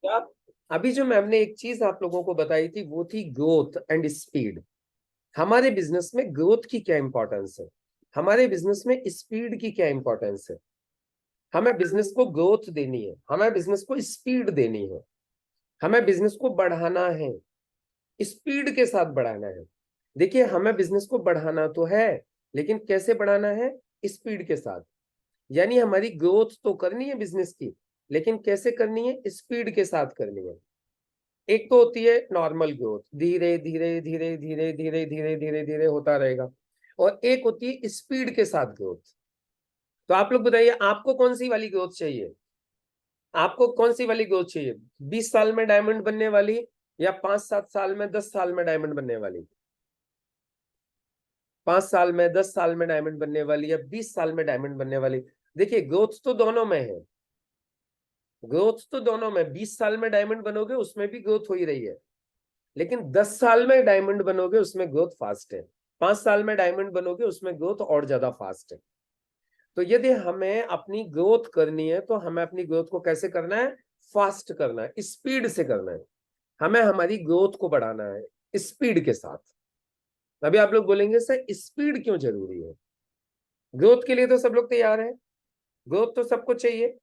क्या अभी जो मैम ने एक चीज आप लोगों को बताई थी वो थी ग्रोथ एंड स्पीड। हमारे बिजनेस में ग्रोथ की क्या इंपॉर्टेंस है, हमारे बिजनेस में स्पीड की क्या इंपॉर्टेंस है। हमें बिजनेस को ग्रोथ देनी है, हमें बिजनेस को स्पीड देनी है, हमें बिजनेस को बढ़ाना है, स्पीड के साथ बढ़ाना है। देखिए हमें बिजनेस को बढ़ाना तो है, लेकिन कैसे बढ़ाना है? स्पीड के साथ। यानी हमारी ग्रोथ तो करनी है बिजनेस की, लेकिन कैसे करनी है? स्पीड के साथ करनी है। एक तो होती है नॉर्मल ग्रोथ, धीरे धीरे धीरे धीरे धीरे धीरे धीरे धीरे होता रहेगा, और एक होती है स्पीड के साथ ग्रोथ। तो आप लोग बताइए आपको कौन सी वाली ग्रोथ चाहिए? आपको कौन सी वाली ग्रोथ चाहिए? 20 साल में डायमंड बनने वाली, या 5-7 साल में 10 साल में डायमंड बनने वाली? 5 साल में 10 साल में डायमंड बनने वाली, या 20 साल में डायमंड बनने वाली? देखिए ग्रोथ तो दोनों में है, ग्रोथ तो दोनों में। 20 साल में डायमंड बनोगे उसमें भी ग्रोथ हो ही रही है, लेकिन 10 साल में डायमंड बनोगे उसमें ग्रोथ फास्ट है। 5 साल में डायमंड बनोगे उसमें ग्रोथ और ज्यादा फास्ट है। तो यदि हमें अपनी ग्रोथ करनी है तो हमें अपनी ग्रोथ को कैसे करना है? फास्ट करना है, स्पीड से करना है। हमें हमारी ग्रोथ को बढ़ाना है स्पीड के साथ। अभी आप लोग बोलेंगे सर स्पीड क्यों जरूरी है? ग्रोथ के लिए तो सब लोग तैयार हैं, ग्रोथ तो सबको चाहिए।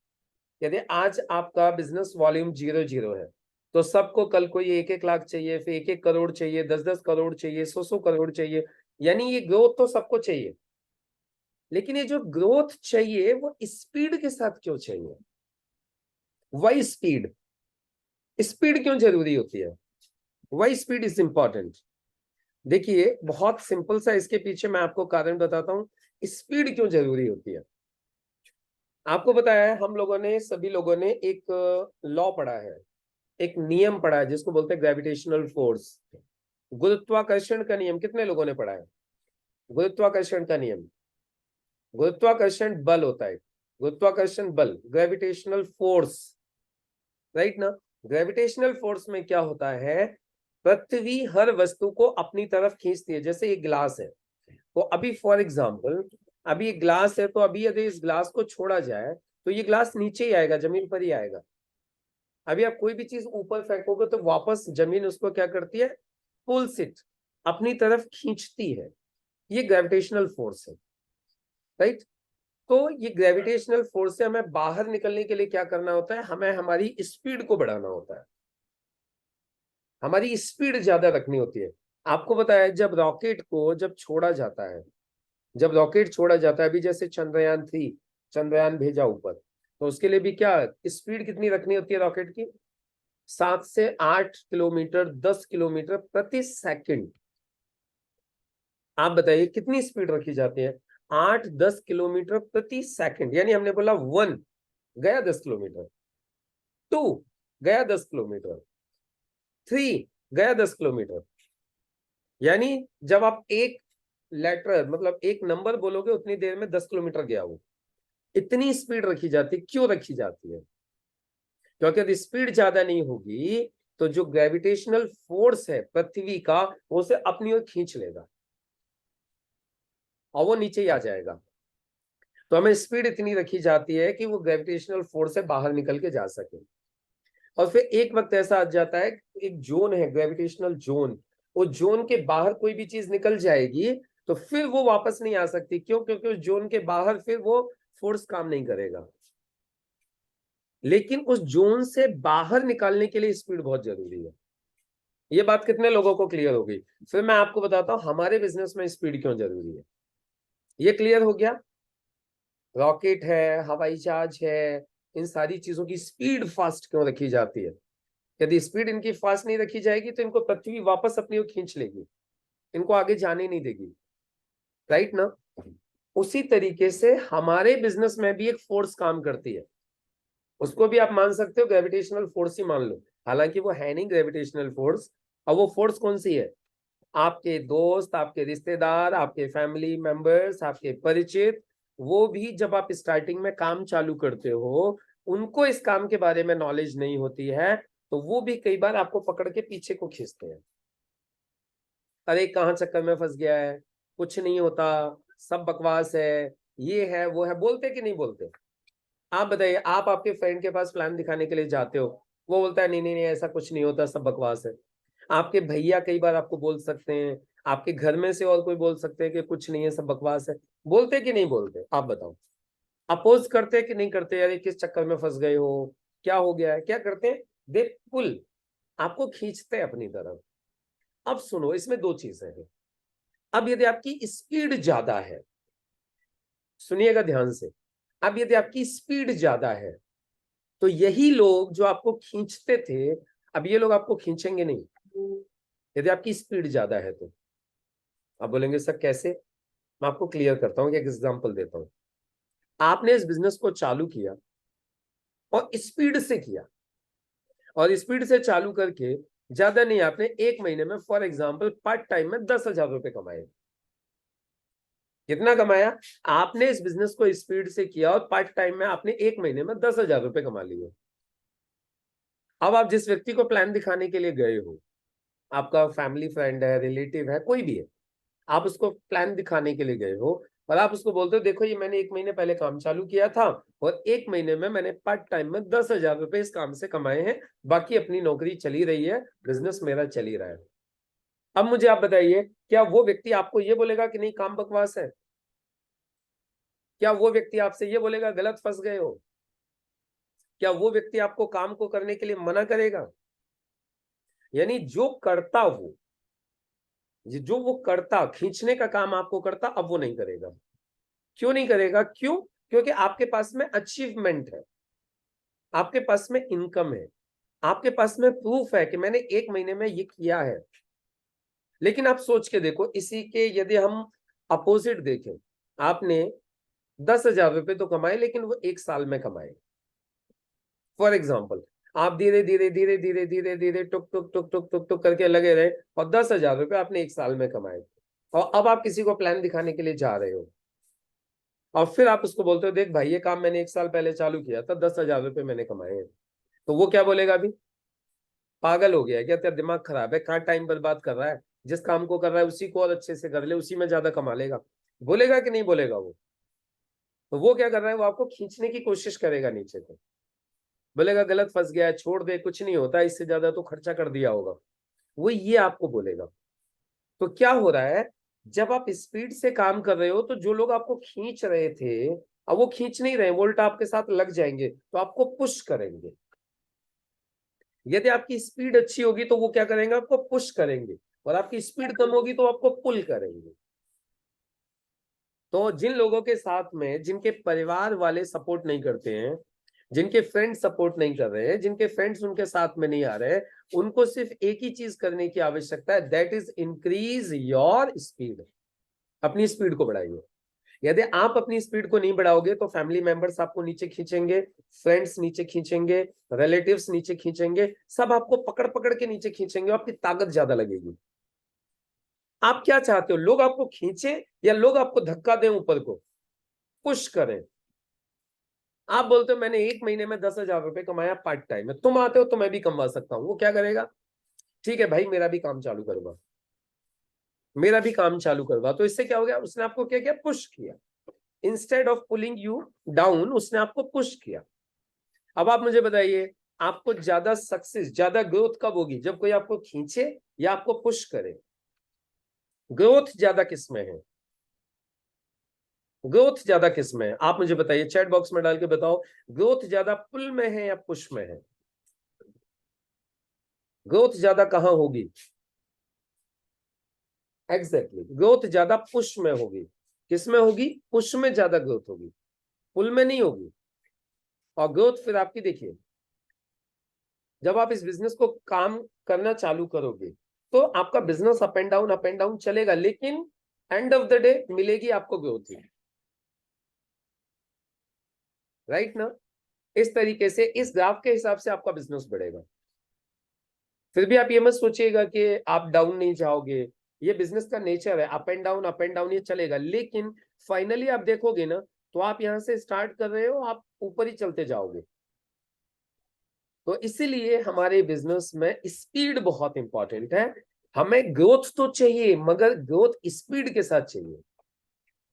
यदि आज आपका बिजनेस वॉल्यूम 0-0 है, तो सबको कल को ये 1-1 लाख चाहिए, फिर 1-1 करोड़ चाहिए, 10-10 करोड़ चाहिए, 100-100 करोड़ चाहिए। यानी ये ग्रोथ तो सबको चाहिए, लेकिन ये जो ग्रोथ चाहिए वो स्पीड के साथ क्यों चाहिए? Y speed? स्पीड क्यों जरूरी होती है? Why speed is important? देखिए बहुत सिंपल सा इसके पीछे मैं आपको कारण बताता हूं, स्पीड क्यों जरूरी होती है। आपको बताया है, हम लोगों ने, सभी लोगों ने एक लॉ पढ़ा है, एक नियम पढ़ा है जिसको बोलते हैं ग्रेविटेशनल फोर्स। गुरुत्वाकर्षण का नियम कितने लोगों ने पढ़ा है? गुरुत्वाकर्षण का नियम, गुरुत्वाकर्षण बल होता है, गुरुत्वाकर्षण बल, ग्रेविटेशनल फोर्स, राइट ना? ग्रेविटेशनल फोर्स में क्या होता है? पृथ्वी हर वस्तु को अपनी तरफ खींचती है। जैसे ये ग्लास है, तो अभी फॉर एग्जाम्पल, अभी ये ग्लास है, तो अभी यदि इस ग्लास को छोड़ा जाए तो ये ग्लास नीचे ही आएगा, जमीन पर ही आएगा। अभी आप कोई भी चीज ऊपर फेंकोगे तो वापस जमीन उसको क्या करती है? पुल्स इट, अपनी तरफ खींचती है। ये ग्रेविटेशनल फोर्स है, राइट? तो ये ग्रेविटेशनल फोर्स से हमें बाहर निकलने के लिए क्या करना होता है? हमें हमारी स्पीड को बढ़ाना होता है, हमारी स्पीड ज्यादा रखनी होती है। आपको बताया जब रॉकेट को जब छोड़ा जाता है, जब रॉकेट छोड़ा जाता है, अभी जैसे चंद्रयान 3, चंद्रयान भेजा ऊपर, तो उसके लिए भी क्या स्पीड कितनी रखनी होती है रॉकेट की? 7 से 8 किलोमीटर, 10 किलोमीटर प्रति सेकंड। आप बताइए कितनी स्पीड रखी जाती है? 8-10 किलोमीटर प्रति सेकंड। यानी हमने बोला 1 गया 10 किलोमीटर, 2 गया 10 किलोमीटर, 3 गया 10 किलोमीटर। यानी जब आप एक लेटर मतलब एक नंबर बोलोगे उतनी देर में 10 किलोमीटर गया वो। इतनी स्पीड रखी जाती है। क्यों रखी जाती है? क्योंकि यदि स्पीड ज्यादा नहीं होगी तो जो ग्रेविटेशनल फोर्स है पृथ्वी का, वो उसे अपनी ओर खींच लेगा और वो नीचे ही आ जाएगा। तो हमें स्पीड इतनी रखी जाती है कि वो ग्रेविटेशनल फोर्स से बाहर निकल के जा सके। और फिर एक वक्त ऐसा आ जाता है, एक जोन है ग्रेविटेशनल जोन, वो जोन के बाहर कोई भी चीज निकल जाएगी तो फिर वो वापस नहीं आ सकती। क्यों? क्योंकि उस जोन के बाहर फिर वो फोर्स काम नहीं करेगा। लेकिन उस जोन से बाहर निकालने के लिए स्पीड बहुत जरूरी है। ये बात कितने लोगों को क्लियर हो गई? फिर मैं आपको बताता हूं हमारे बिजनेस में स्पीड क्यों जरूरी है। ये क्लियर हो गया? रॉकेट है, हवाई जहाज है, इन सारी चीजों की स्पीड फास्ट क्यों रखी जाती है? यदि स्पीड इनकी फास्ट नहीं रखी जाएगी तो इनको पृथ्वी वापस अपनी ओर खींच लेगी, इनको आगे जाने नहीं देगी, राइट ना? उसी तरीके से हमारे बिजनेस में भी एक फोर्स काम करती है, उसको भी आप मान सकते हो ग्रेविटेशनल फोर्स ही मान लो। हालांकि वो है नहीं ग्रेविटेशनल फोर्स। और वो फोर्स कौन सी है? आपके दोस्त, आपके रिश्तेदार, आपके फैमिली मेंबर्स, आपके परिचित, वो भी जब आप स्टार्टिंग में काम चालू करते हो, उनको इस काम के बारे में नॉलेज नहीं होती है, तो वो भी कई बार आपको पकड़ के पीछे को खींचते हैं। अरे कहाँ चक्कर में फंस गया है, कुछ नहीं होता, सब बकवास है, ये है वो है, बोलते कि नहीं बोलते? आप बताइए, आप आपके फ्रेंड के पास प्लान दिखाने के लिए जाते हो, वो बोलता है नहीं नहीं नहीं, ऐसा कुछ नहीं होता, सब बकवास है। आपके भैया कई बार आपको बोल सकते हैं, आपके घर में से और कोई बोल सकते हैं कि कुछ नहीं है, सब बकवास है। बोलते कि नहीं बोलते, आप बताओ। अपोज करते कि नहीं करते, यार ये किस चक्कर में फंस गए हो, क्या हो गया है, क्या करते हैं? दे पुल, आपको खींचते हैं अपनी तरफ। अब सुनो, इसमें दो चीजें हैं। अब यदि आपकी स्पीड ज्यादा है, सुनिएगा ध्यान से, अब यदि आपकी स्पीड ज्यादा है तो यही लोग जो आपको खींचते थे, अब ये लोग आपको खींचेंगे नहीं, यदि आपकी स्पीड ज्यादा है तो। आप बोलेंगे सर कैसे? मैं आपको क्लियर करता हूँ, एक एग्जांपल देता हूँ। आपने इस बिजनेस को चालू किया और स्पीड से किया, और स्पीड से चालू करके ज्यादा नहीं, आपने एक महीने में फॉर एग्जांपल पार्ट टाइम में 10,000 रुपए कमाए। कितना कमाया? आपने इस बिजनेस को स्पीड से किया और पार्ट टाइम में आपने एक महीने में 10,000 रुपए कमा लिए। अब आप जिस व्यक्ति को प्लान दिखाने के लिए गए हो, आपका फैमिली फ्रेंड है, रिलेटिव है, कोई भी है, आप उसको प्लान दिखाने के लिए गए हो और आप उसको बोलते हो देखो ये मैंने एक महीने पहले काम चालू किया था और एक महीने में मैंने पार्ट टाइम में 10,000 रुपए इस काम से कमाए हैं, बाकी अपनी नौकरी चली रही है, बिजनेस मेरा चल ही रहा है। अब मुझे आप बताइए, क्या वो व्यक्ति आपको ये बोलेगा कि नहीं काम बकवास है? क्या वो व्यक्ति आपसे ये बोलेगा गलत फंस गए हो? क्या वो व्यक्ति आपको काम को करने के लिए मना करेगा? यानी जो करता वो, जो वो करता, खींचने का काम आपको करता, अब वो नहीं करेगा। क्यों नहीं करेगा? क्यों? क्योंकि आपके पास में अचीवमेंट है, आपके पास में इनकम है, आपके पास में प्रूफ है कि मैंने एक महीने में ये किया है। लेकिन आप सोच के देखो, इसी के यदि हम अपोजिट देखें, आपने 10,000 रुपए तो कमाए लेकिन वो एक साल में कमाए। फॉर एग्जाम्पल, आप धीरे धीरे धीरे धीरे धीरे धीरे टुक टुक टुक टुक टुक टुक करके लगे रहे और 10,000 रुपए आपने एक साल में कमाए। और अब आप किसी को प्लान दिखाने के लिए जा रहे हो और फिर आप उसको बोलते हो देख भाई ये काम मैंने एक साल पहले चालू किया था, 10,000 रुपए मैंने कमाए हैं। तो वो क्या बोलेगा? अभी पागल हो गया क्या? तेरा दिमाग खराब है, कहाँ टाइम बर्बाद कर रहा है? जिस काम को कर रहा है उसी को और अच्छे से कर ले, उसी में ज्यादा कमा लेगा। बोलेगा कि नहीं बोलेगा वो? तो वो क्या कर रहा है, वो आपको खींचने की कोशिश करेगा नीचे को। बोलेगा गलत फंस गया है, छोड़ दे, कुछ नहीं होता, इससे ज्यादा तो खर्चा कर दिया होगा। वो ये आपको बोलेगा। तो क्या हो रहा है, जब आप स्पीड से काम कर रहे हो तो जो लोग आपको खींच रहे थे, अब वो खींच नहीं रहे, वो उल्टा आपके साथ लग जाएंगे, तो आपको पुश करेंगे। यदि आपकी स्पीड अच्छी होगी तो वो क्या करेंगे, आपको पुश करेंगे, और आपकी स्पीड कम होगी तो आपको पुल करेंगे। तो जिन लोगों के साथ में, जिनके परिवार वाले सपोर्ट नहीं करते हैं, जिनके फ्रेंड्स सपोर्ट नहीं कर रहे हैं, जिनके फ्रेंड्स उनके साथ में नहीं आ रहे हैं, उनको सिर्फ एक ही चीज करने की आवश्यकता है, that is increase your speed. अपनी स्पीड को बढ़ाइए। यदि आप अपनी स्पीड को नहीं बढ़ाओगे तो फैमिली मेंबर्स आपको नीचे खींचेंगे, फ्रेंड्स नीचे खींचेंगे, रिलेटिव्स नीचे खींचेंगे, सब आपको पकड़ पकड़ के नीचे खींचेंगे, आपकी ताकत ज्यादा लगेगी। आप क्या चाहते हो, लोग आपको खींचे या लोग आपको धक्का दें, ऊपर को पुश करें? आप बोलते हो मैंने एक महीने में 10,000 रुपए कमाया पार्ट टाइम में, तुम आते हो तो मैं भी कमा सकता हूं। वो क्या करेगा, ठीक है भाई मेरा भी काम चालू करवा, मेरा भी काम चालू करवा। तो इससे क्या हो गया, उसने आपको क्या किया, पुश किया। Instead of pulling you down, उसने आपको पुश किया। अब आप मुझे बताइए, आपको ज्यादा सक्सेस, ज्यादा ग्रोथ कब होगी, जब कोई आपको खींचे या आपको पुश करे? ग्रोथ ज्यादा किस में है? ग्रोथ ज्यादा किस में है? आप मुझे बताइए, चैट बॉक्स में डाल के बताओ, ग्रोथ ज्यादा पुल में है या पुश में है? ग्रोथ ज्यादा कहां होगी? एग्जैक्टली, ग्रोथ ज्यादा पुश में होगी। किस में होगी? पुश में ज्यादा ग्रोथ होगी, पुल में नहीं होगी। और ग्रोथ फिर आपकी देखिए, जब आप इस बिजनेस को काम करना चालू करोगे तो आपका बिजनेस अप एंड डाउन चलेगा, लेकिन एंड ऑफ द डे मिलेगी आपको ग्रोथ ही। राइट ना? इस तरीके से, इस ग्राफ के हिसाब से आपका बिजनेस बढ़ेगा। फिर भी आप ये मत सोचिएगा कि आप डाउन नहीं जाओगे, ये बिजनेस का नेचर है, अप एंड डाउन ये चलेगा, लेकिन फाइनली आप देखोगे ना, तो आप यहां से स्टार्ट कर रहे हो, आप ऊपर ही चलते जाओगे। तो इसीलिए हमारे बिजनेस में स्पीड बहुत इंपॉर्टेंट है। हमें ग्रोथ तो चाहिए, मगर ग्रोथ स्पीड के साथ चाहिए।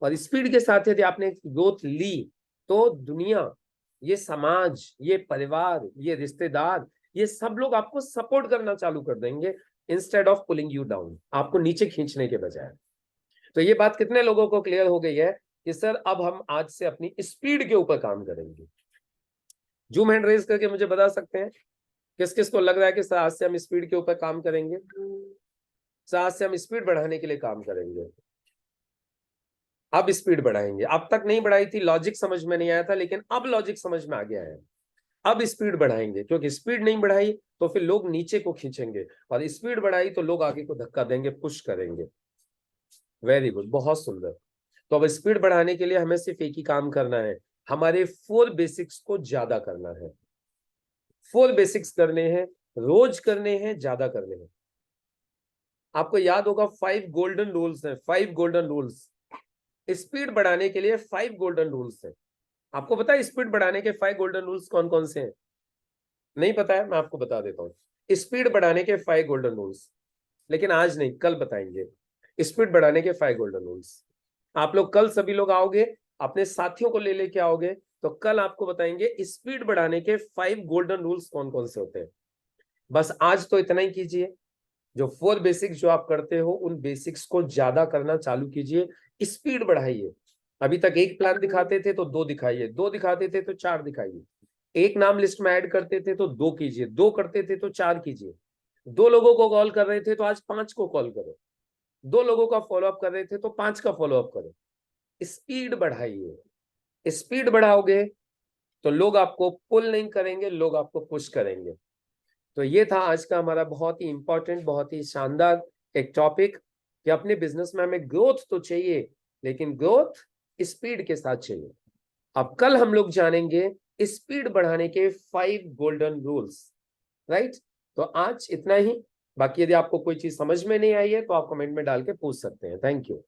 और स्पीड के साथ यदि आपने ग्रोथ ली तो दुनिया, ये समाज, ये परिवार, ये रिश्तेदार, ये सब लोग आपको सपोर्ट करना चालू कर देंगे instead of pulling you down, आपको नीचे खींचने के बजाय। तो ये बात कितने लोगों को क्लियर हो गई है कि सर अब हम आज से अपनी स्पीड के ऊपर काम करेंगे? जूम हैंड रेज करके मुझे बता सकते हैं किस किस को लग रहा है कि सर आज से हम स्पीड के ऊपर काम करेंगे, सर आज से हम स्पीड बढ़ाने के लिए काम करेंगे, अब स्पीड बढ़ाएंगे। अब तक नहीं बढ़ाई थी, लॉजिक समझ में नहीं आया था, लेकिन अब लॉजिक समझ में आ गया है। अब स्पीड बढ़ाएंगे, क्योंकि स्पीड नहीं बढ़ाई तो फिर लोग नीचे को खींचेंगे, और स्पीड बढ़ाई तो लोग आगे को धक्का देंगे, पुश करेंगे। वेरी गुड, बहुत सुंदर। तो अब स्पीड बढ़ाने के लिए हमें सिर्फ एक ही काम करना है, हमारे 4 बेसिक्स को ज्यादा करना है। 4 बेसिक्स करने हैं, रोज करने हैं, ज्यादा करने हैं। आपको याद होगा 5 गोल्डन रूल्स हैं, 5 गोल्डन रूल्स स्पीड बढ़ाने के लिए। 5 गोल्डन रूल्स हैं। आपको पता है स्पीड बढ़ाने के 5 गोल्डन रूल्स कौन कौन से हैं? नहीं पता है? मैं आपको बता देता हूं स्पीड बढ़ाने के 5 गोल्डन रूल्स, लेकिन आज नहीं, कल बताएंगे स्पीड बढ़ाने के 5 गोल्डन रूल्स। आप लोग कल सभी लोग आओगे, अपने साथियों को ले लेके आओगे, तो कल आपको बताएंगे स्पीड बढ़ाने के 5 गोल्डन रूल्स कौन कौन से होते हैं। बस आज तो इतना ही कीजिए, जो 4 बेसिक्स जो आप करते हो उन बेसिक्स को ज्यादा करना चालू कीजिए, स्पीड बढ़ाइए। अभी तक एक प्लान दिखाते थे तो 2 दिखाइए, 2 दिखाते थे तो 4 दिखाइए, एक नाम लिस्ट में ऐड करते थे तो 2 कीजिए, 2 करते थे तो 4 कीजिए, 2 लोगों को कॉल कर रहे थे तो आज 5 को कॉल करो, 2 लोगों का फॉलोअप कर रहे थे तो 5 का फॉलोअप करो। स्पीड बढ़ाइए। स्पीड बढ़ाओगे तो लोग आपको पुल नहीं करेंगे, लोग आपको पुश करेंगे। तो ये था आज का हमारा बहुत ही इंपॉर्टेंट, बहुत ही शानदार एक टॉपिक, कि अपने बिजनेस में हमें ग्रोथ तो चाहिए, लेकिन ग्रोथ स्पीड के साथ चाहिए। अब कल हम लोग जानेंगे स्पीड बढ़ाने के 5 गोल्डन रूल्स, राइट? तो आज इतना ही। बाकी यदि आपको कोई चीज समझ में नहीं आई है तो आप कमेंट में डाल के पूछ सकते हैं। Thank you.